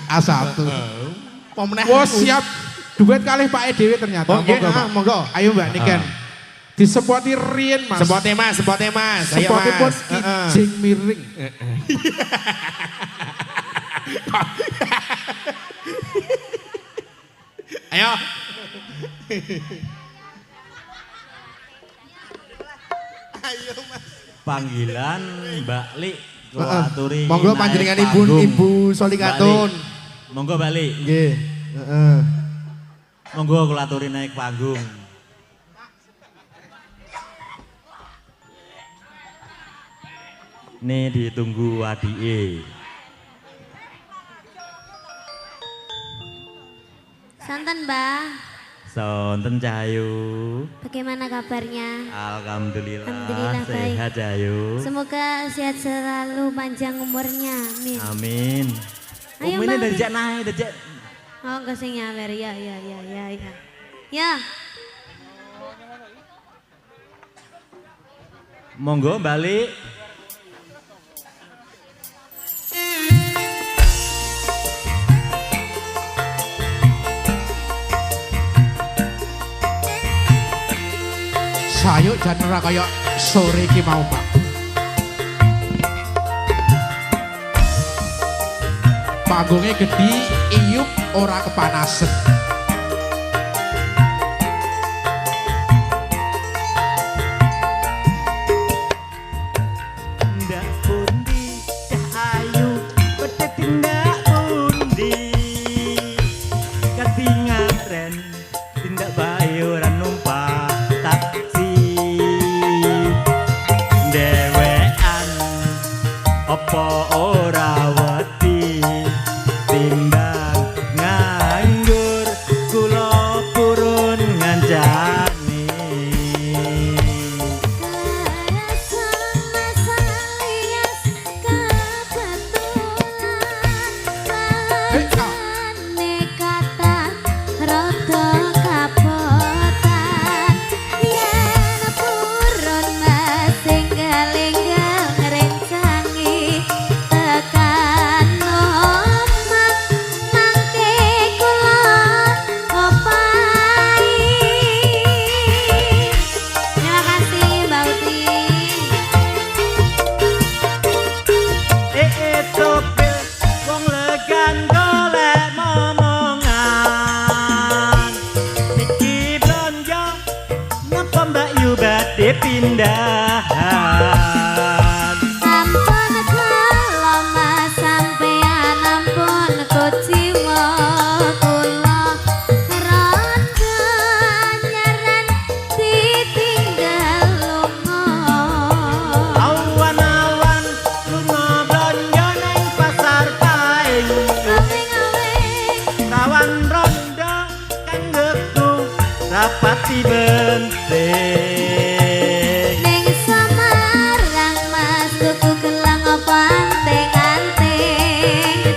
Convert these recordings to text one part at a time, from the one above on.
A1. Pemenang. Wah siap duet kalih Pak Dewi ternyata. Oh, monggo. Ayo Mbak Niken. Disepoti Rien Mas. Sepote Mas. Ayo Sepote pun Mas. kijing miring. Ayo. Ayo Mas. Panggilan Mbak Li kula aturi. Monggo panjenengan Ibu Solikatun. Monggo Mbak Li. Nggih. Heeh. Monggo kula aturi naik panggung. Ini ditunggu adike. Santen Mbah. Sonten Cahayu. Bagaimana kabarnya? Alhamdulillah, Alhamdulillah baik. sehat Cahayu. Semoga sehat selalu, panjang umurnya. Amin. Amin. Ayo, Ini Mbak. dari jak naik, dari jak. Oh, enggak sing nyawer ya. Ya. Monggo balik. Sayuk jan ora kaya sore iki mau Pak. Panggungnya gede, iyup ora kepanasan. Ndak pundi Cahayu pedet tindak pundi katingaren tindak bayu ora numpak taksi dewean apa ora wedi timbang nganggur kula purun ngancani. Pindahan Ampun kula mas sampean ampun kuciwa kula rada nyaran ditinggal lunga awan-awan lunga blonjo neng pasar paing awing-awing kawan rondo kanggeku rapati benting. ning Samarang mas tuku gelang anteng-anteng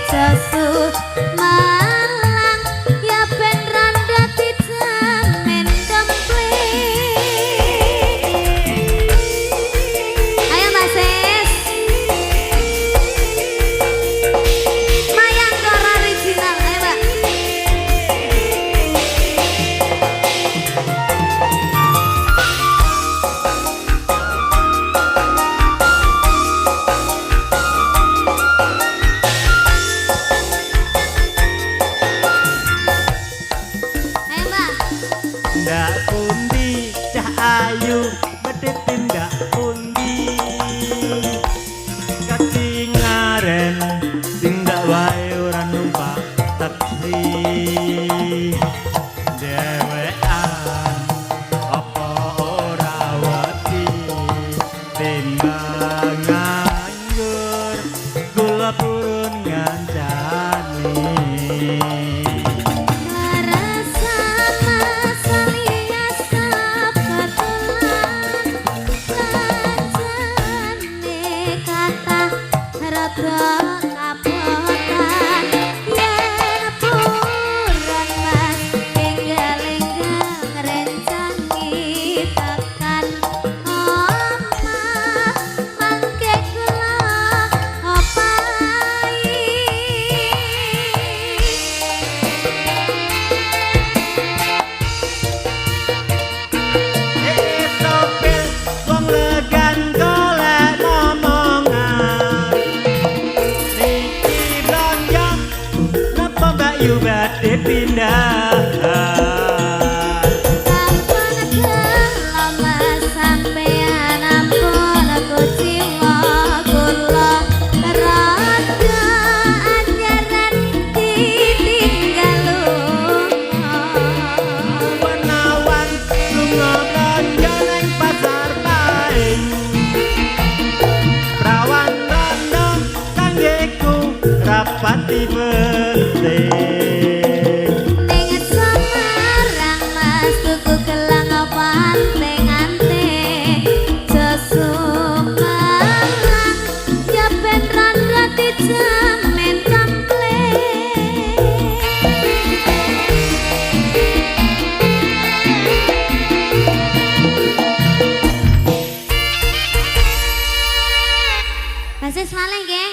josu Malang ya ben randa dijamin komplit. Ayo Mas Sis Mayangkor original ayo Mbak. Ayo Mbak. Ndak pundi Cahayu bedit tindak pundi katingaren tindak wae ora numpak taksi dewean apa ora wedi timbang nganggur kula purun ngancani. Rasa masalia kebetulan kancane kata rada kapotan yen puran mas enggal-enggal rencangi tekan omah mangke kula opahi pati penting. Ning Semarang Mas tuku gelang pantengante Sesumarang japen randati jamen Basis malih nggih.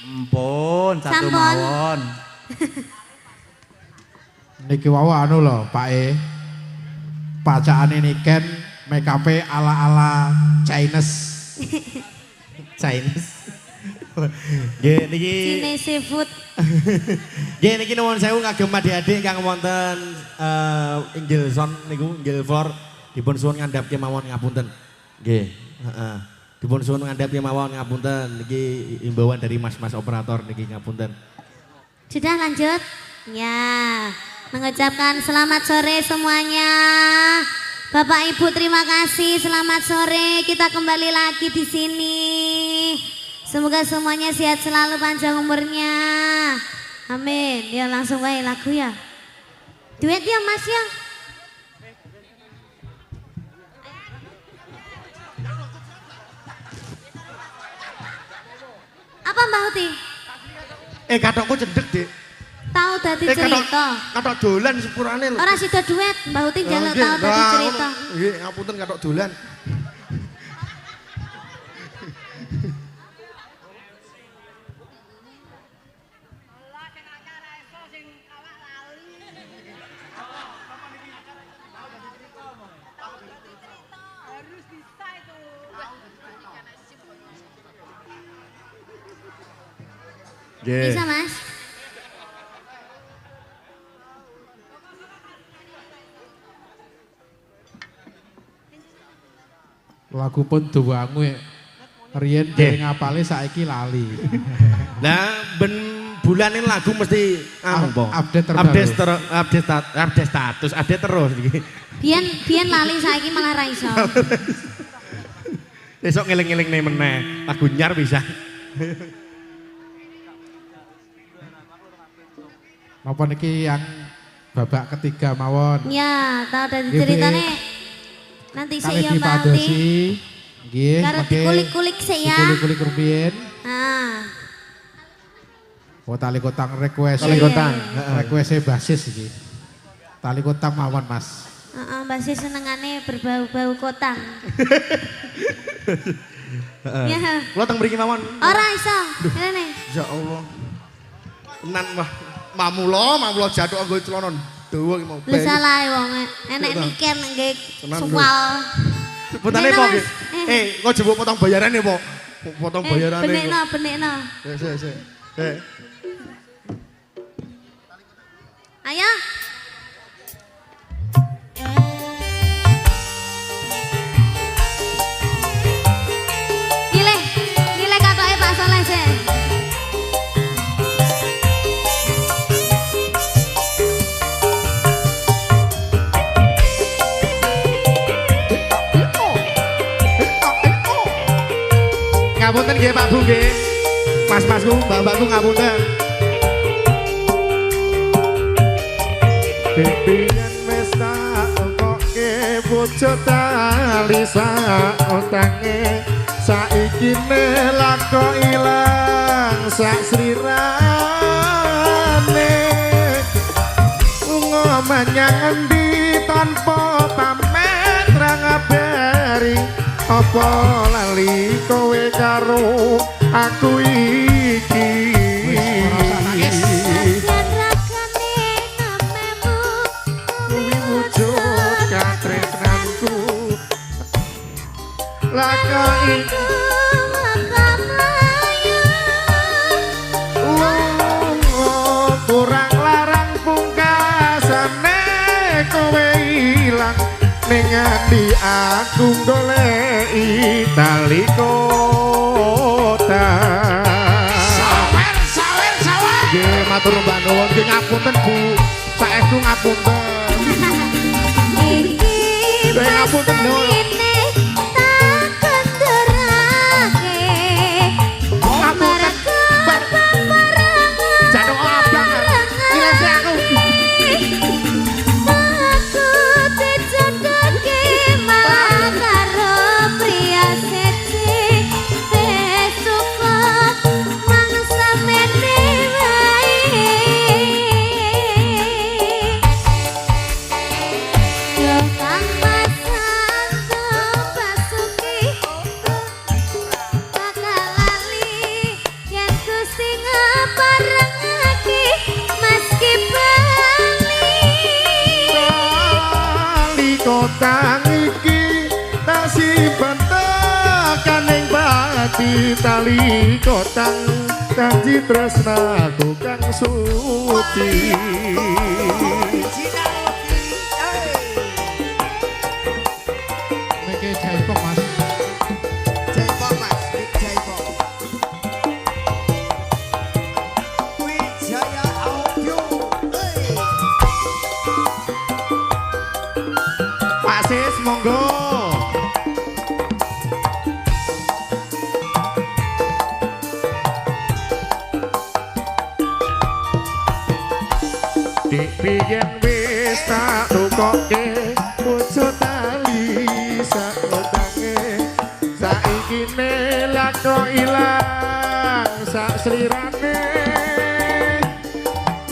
Ampun, satu Sampun. mawon. Niki wau anu lho, Pak E. Bacaane niken make up ala-ala Chinese. Chinese. Nggih niki Cine seafood. nggih niki nuwun sewu kagem adik-adik kang wonten inggil son niku inggil floor dipun suwun ngandhap kemawon ngapunten. Nggih, heeh. Dipun suwun ngandhap kemawon ngapunten niki imbauan dari mas-mas operator niki ngapunten. Sudah lanjut? Ya. Mengucapkan selamat sore semuanya. Bapak Ibu terima kasih. Selamat sore. Kita kembali lagi di sini. Semoga semuanya sehat selalu, panjang umurnya. Amin. Ya langsung baik lagu ya. Duet ya Mas ya. Apa Mbak Uti? Katokku cedek, Dik. Tahu dadi cerita. Katok dolan sepurane lho. Ora sida duet, Mbak Uti njaluk tahu dadi cerita. Nggih, ngapunten katok dolan. Bisa Mas? Lagu pun duwangu riyen dhewe ngapale saiki lali. Lah ben bulanin lagu mesti apa? Update terbaru. Update status, update terus iki. Biyen lali saiki malah ra iso. Besok ngeling-elingne meneh. Lagu nyar bisa. Napa niki yang babak ketiga mawon. Ya, tahu dadi Nggih, ceritane. Nanti Kali saya Mbak Uti. dipadosi. Nggih, Karo mengke dikulik-kulik sik ya. Dikulik-kulik rupiyin. Ah, Oh tali kotang request. Tali kotang. Request basis iki. Tali kotang mawon Mas. heeh, Mbak Sis senengane berbau-bau kotang. Ya. Lo teng mriki mawon. Ora iso. Rene. Ya Allah. Tenan wah. Mamula jatuh anggo celana dawa iki mau. Lu salah wong enek niken nggih suwal. Sebutane Bener, apa Mas. nggih? Kok jebuk potong bayarane apa? Potong bayarane. Benekno. Sik. Ayo. Gile katoke Pak Soleh sih. Ngapunten nggih Pak Bu nggih. Mas-masku, mbak-mbakku ngapunten. Bimbingan wis tak okoke bojo tali sak otange saiki nelako ilang sak srirane ngomanyang endi tanpa pamit ra ngabari apa lali kowe karo aku iki laka iku kurang larang pungkasane kowe ilang ning ati aku goleki tali kota sawer nggih matur mbak nuwun nggih ngapunten Bu saestu ngapunten ngapunten nuwun mati tali kotang janji tresnaku kang suci. Niki jaipong Mas. Jaipong Mas, Jaipong. Wijaya Audio. Pak Sis monggo. Dipiyen wis tak tukoke wujud tali sakotange saiki nelakno ilang sak slirane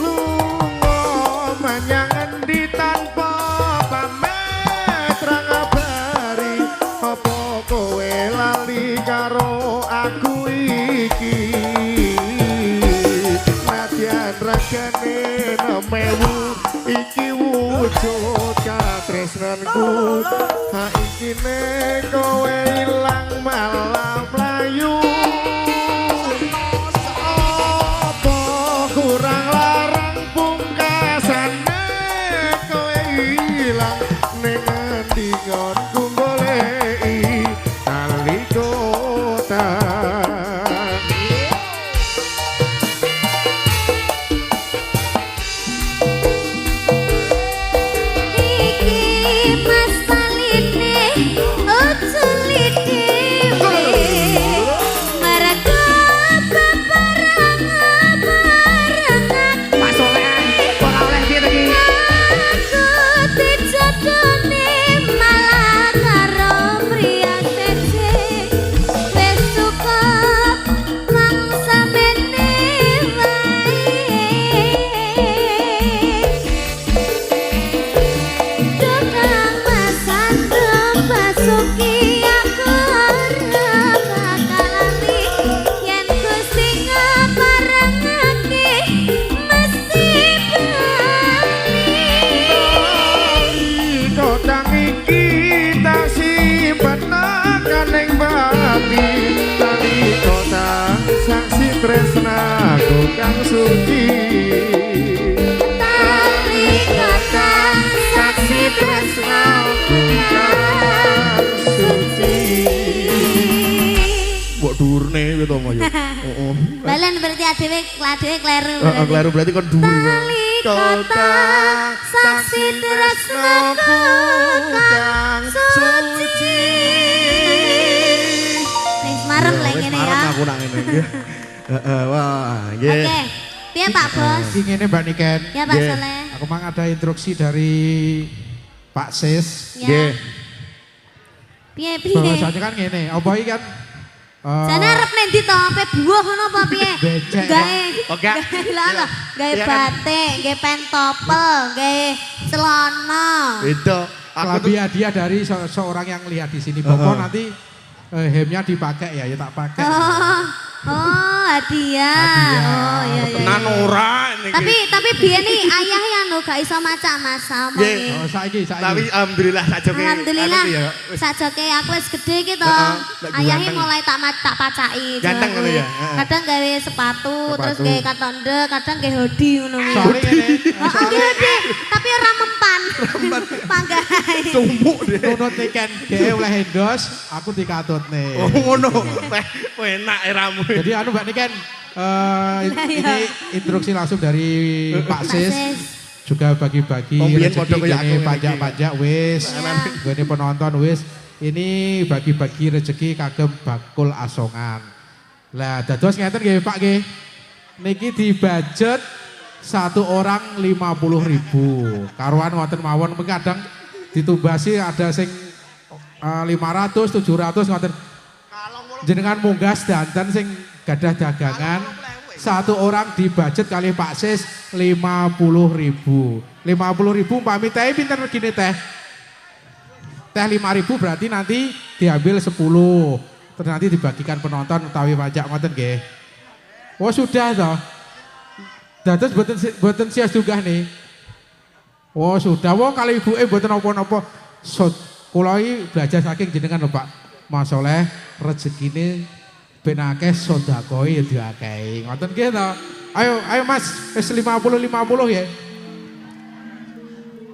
lunga menyang endi tanpa pamit ra ngabari apa kowe lali karo aku iki nadyan regane mewu iki wujud katresnanku ha iki nek kowe ilang malah mlayu apa kurang larang pungkasane kowe ilang ning endi ngonku goleki nalika Iki Mas Paline uculi dhewe merga bebarengan Pak Soleh ora oleh piye to iki aku dijodone malah karo pria sece wis cukup mangsa mene wae Tukang masak basuki aku ora bakal lali yen Gusti ngaparengake mesti bali kotang iki tak simpen kaning bati tali kotang saksi tresnaku kang suci tali kata saksi tresnaku kang suci mbok dhuwurne kowe to Mas heeh balen berarti adewe kleru kleru berarti kon dhuwur tali kata saksi tresnaku kang suci wis marem lek ngene ya Aku nak ngene iki. Heeh, wah, nggih. oke piye Pak Bos Iki ngene Mbak Niken. ya Pak Nggih. Soleh Aku mang ada instruksi dari Pak Sis. ya piye Bahwasanya kan ngene, apa iki kan jane arep nendi to ape buah ngono apa piye Becek, gawe Oke. lho gawe Iya kan? batik gawe pentopel gawe celana Itu aku tuh kelambi hadiah dari seorang yang lihat di sini. Pokok nanti hemnya dipakai ya tak pakai. oh hadiah oh iya iya tenan ora niki. tapi biyen nih ayah yang no gak iso maca Mas Nggih. Oh, saiki. Tapi alhamdulillah sajoke. Alhamdulillah anu ya, wis. sajoke aku wis gede gitu Nek ayahnya ganteng. mulai tak pacai Ganteng ngono ya, heeh. kadang gawe sepatu terus gawe katonde kadang gawe hoodie ngono kuwi. Soalnya ngene, Oh, iki hoodie tapi ora mempan panggae Tumbuk deh. nunut Niken dhewe oleh endos, aku dikatutne. Oh ngono. Weh, enak eramu. Jadi anu Mbak Niken, ini instruksi langsung dari Pak Sis. Juga bagi-bagi Oh, biyen rezeki padha kaya aku gini, ngene pajak-pajak wis. Iya. Gini penonton wis. Ini bagi-bagi rezeki kagem bakul asongan. Lah dados ngeten nggih Pak nggih. Niki dibudget satu orang 50.000. Karuan wonten mawon kadang ditumbasi ada sing 500, 700 ngoten. Jenengan munggah sedanten sing gadah dagangan. Satu orang di budget kali Pak Sis 50.000. 50.000 pamit teh pinter gini teh. Teh 5.000 berarti nanti diambil 10. Terus nanti dibagikan penonton utawi pajak ngoten nggih. Oh sudah toh. Dados boten sias juga nih. Oh sudah, wong kali ibuke boten napa-napa. Kula iki belajar saking jenengan lho Pak. Mas Soleh rezekine ben akeh sedekah ya diakehi. Ngoten nggih to. Ayo Mas, wis 50 ya.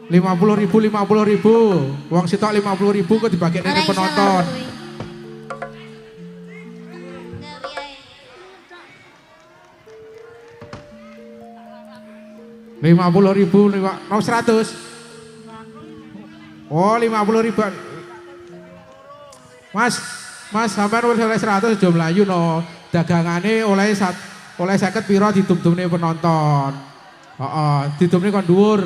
50.000. Wong sitok 50.000 kok dibagekne Ora iso penonton. kuwi. 50.000 mau 100. Oh 50.000. Mas sampean wis oleh 100 aja mlayu no. Dagangane oleh 50 pira ditumtumne penonton. Heeh, ditumne kon dhuwur.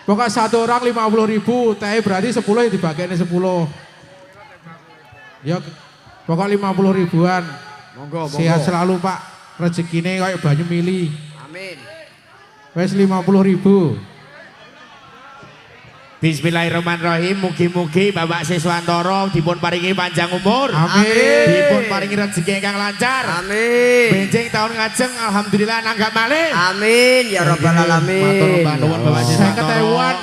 Pokok satu orang 50.000, teh berarti 10 ya dibagekne 10. Ya pokok 50 ribuan. Monggo. Sehat selalu Pak. Rezekine kayak banyu mili. Amin. Wes 50.000. Bismillahirrahmanirrahim. Mugi-mugi Bapak Siswantoro dipun paringi panjang umur. Amin. Dipun paringi rezeki ingkang lancar. Amin. Benjing tahun ngajeng alhamdulillah nanggap malih. Amin ya rabbal alamin. Matur nuwun Bapak Siswantoro. 50 ewan.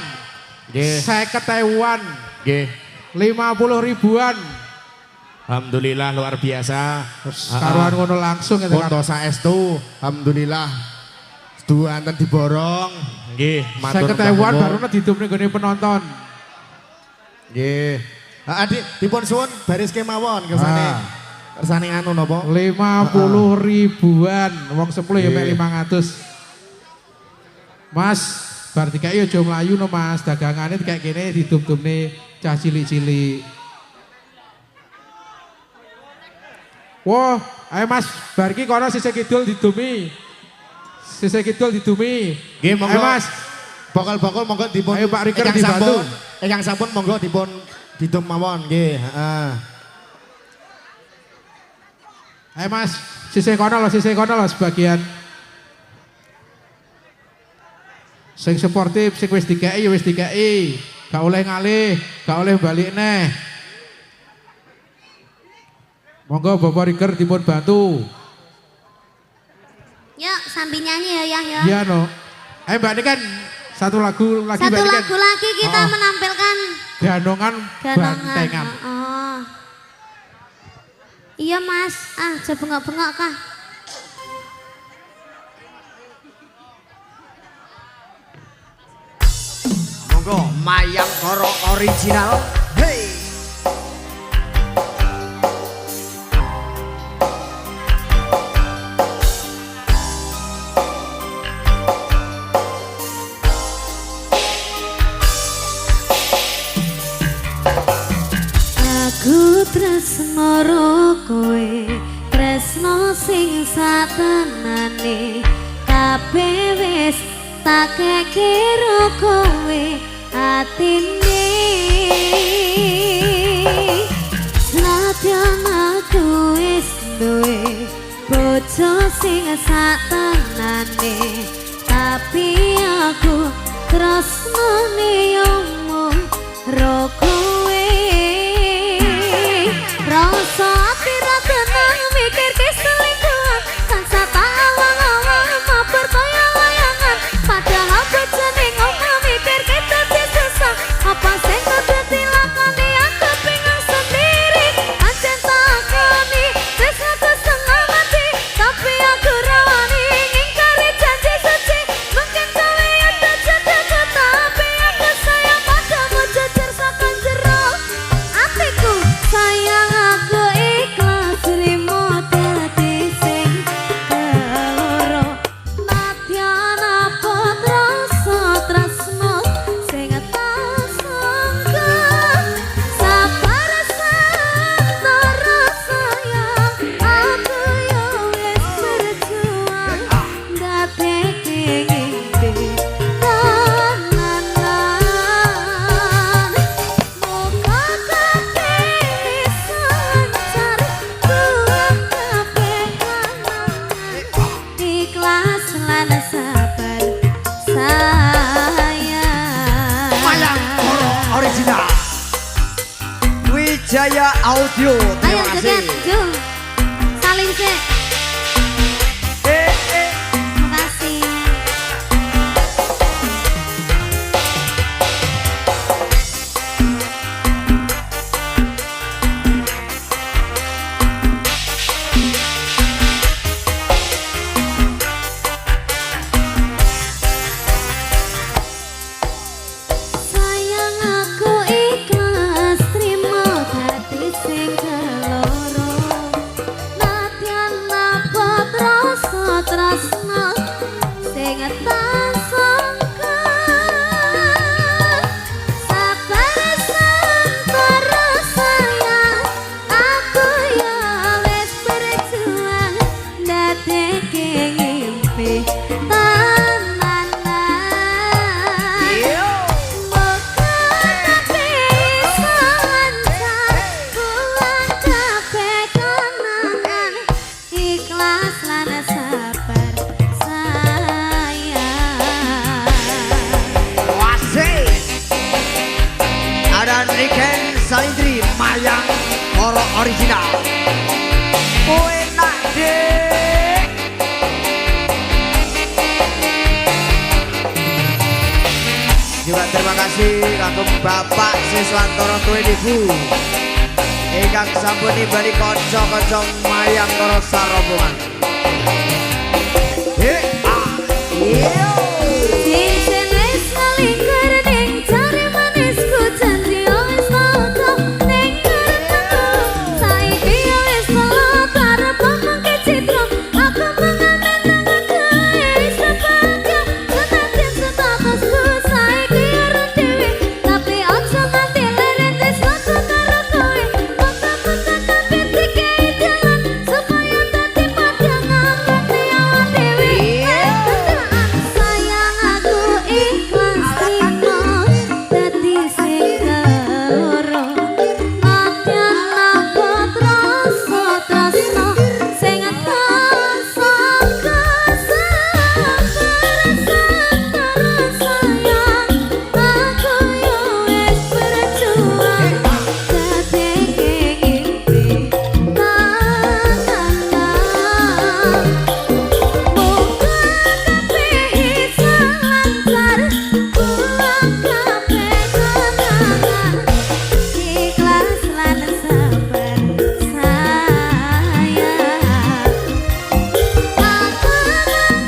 Nggih. 50 ewan. Nggih. 50 ribuan. Alhamdulillah luar biasa. Karuan ngono langsung ya Pun saestu alhamdulillah. Dua anten diborong. Nggih, matur 50 ewan nuwun. baru ditumne gone penonton. Nggih. Adik dipun suwun baris kemawon kersane. Kersane anu napa? 50 ribuan. Wong 10 ya mek Nggih. 500. Mas, bar dikai aja mlayu no Mas, dagangane kayak kene ditum-tumne cah cilik-cilik. Wah, ayo Mas, bar iki kono sisih kidul didumi. Sisih kidul didumi. Nggih, monggo. Ayo Mas, Bakal-bakal monggo dipun. Ayo, Pak Riker, ingkang dibantu. sampun, ingkang sampun monggo dipun didum mawon nggih, heeh. ayo Mas, sisih kono lho sebagian. Sing sportif, sing wis dikei ya wis dikei. Gak oleh ngalih, gak oleh balik neh. Monggo Bapak Riker dipun bantu. Yuk sambil nyanyi ya ya. Iya no. Ayo Mbak ini kan satu lagu lagi Satu Mbak ini kan. lagu lagi kita Oh. menampilkan Ganongan ganongan. bantengan. Oh. Iya Mas, aja bengok-bengok kah? Monggo Mayang Koro original. Hey. Aku tresno ro kowe, tresno sing satenane, kabeh wis tak kekira kowe atine. Senadyan aku wis duwe bojo sing satenane, tapi aku tresnane yo mung ro kowe. Rasa ati ra tenang mikir keselingkuhan, tansah tak awang-awang mabar kaya layangan. Padahal bojone ngomong mikir kita susah, apa sing kudu dilakoni aku bingung sendiri. Pancen takoni wis aku setengah mati, tapi aku rawani ngingkari janji suci. Mungkin kowe ada jodohku, tapi aku sayang padamu jujur sakan jero atiku. Sayang aku ikhlas rimo dadi sing keloro. Nadyan apa rasa tresno sing tak sangka. Sabar santara sayang, aku yo wis berjuang ndadekake ngimpi tenanan. Moga kabeh lancar, buat kabeh kangen, ikhlas lan sabar sayang. Mayang Koro original. Wijaya Audio. Ayo Terima joget, kasih. Jung. Saling sih. Eh. Terima kasih. sing tak sangka sabar santara sayang aku ya wis berjuang ndadekke ngimpi Niken Salindri Mayang Koro original. Enak deh. Juga terima kasih kagum Bapak Siswantoro Tuwe Ibu ingkang sampun nimbali kanca-kanca Mayang Koro sarombongan. Cincin wis ngelingkur ning jari manisku janji wis foto ning karepku saiki wis selot arep ngomongke citra aku mengamen nang kowe sebagai senajan statusku saiki ora dhewe tapi aja nganti leren wis foto karo kowe foto-foto kabeh dikai jalan supaya dadi padangan ngerti awak dhewe sayang aku ikhlas trimo dadi sing keloro nadyan abot rasa tresno sing tak sangka sabar santara sayang aku yo wis berjuang dadekke ngimpi tangan muga kabeh iso lancar buang kabeh kenangan ikhlas lan sabar sayang aku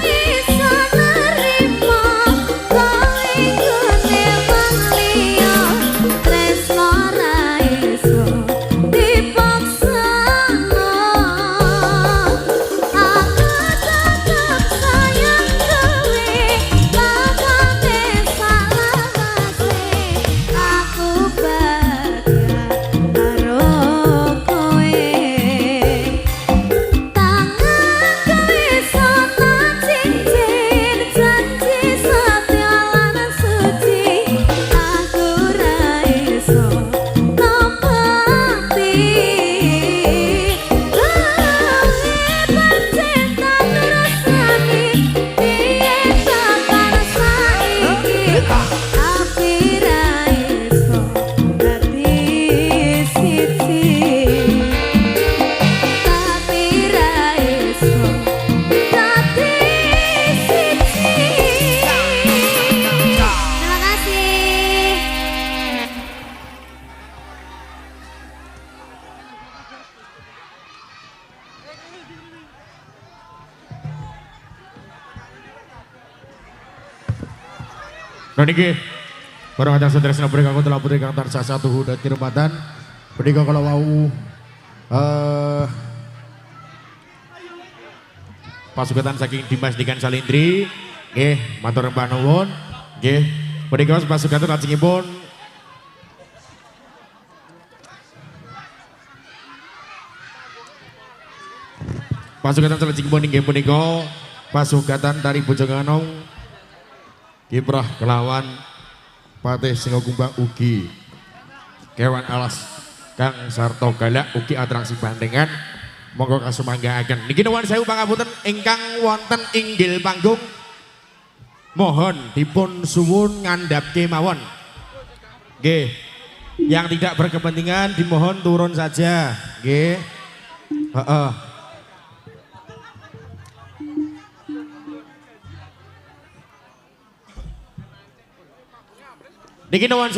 iso nerimo kowe ikute wong liya tresno ra iso dipaksano aku tetep sayang kowe lakone salawase aku bahagia karo kowe tanganku iso tak cincin janji setia lan suci aku ra iso nepati cinta terusani piye bakal saiki tapi ra iso dadi siji tapi ra iso dadi siji. Terima kasih. Nah niki para kadang sederhana beri aku telah putri kang tansah satu dan kirmatan beri kalau mau pasukan saking Dimas Niken Salindri nggih matur rembah nuwun nggih menika pasukan lajengipun pasukan salajengipun inggih punika pasugatan dari Bojonganong kiprah kelawan Patih Singokumbang ugi kewan alas Kang Sarto Galak ugi atraksi bandengan monggo kasumanggaaken niki nuwun sewu pangapunten ingkang wonten inggil panggung mohon dipun suwun ngandhapke mawon nggih yang tidak berkepentingan dimohon turun saja nggih heeh niki nuwun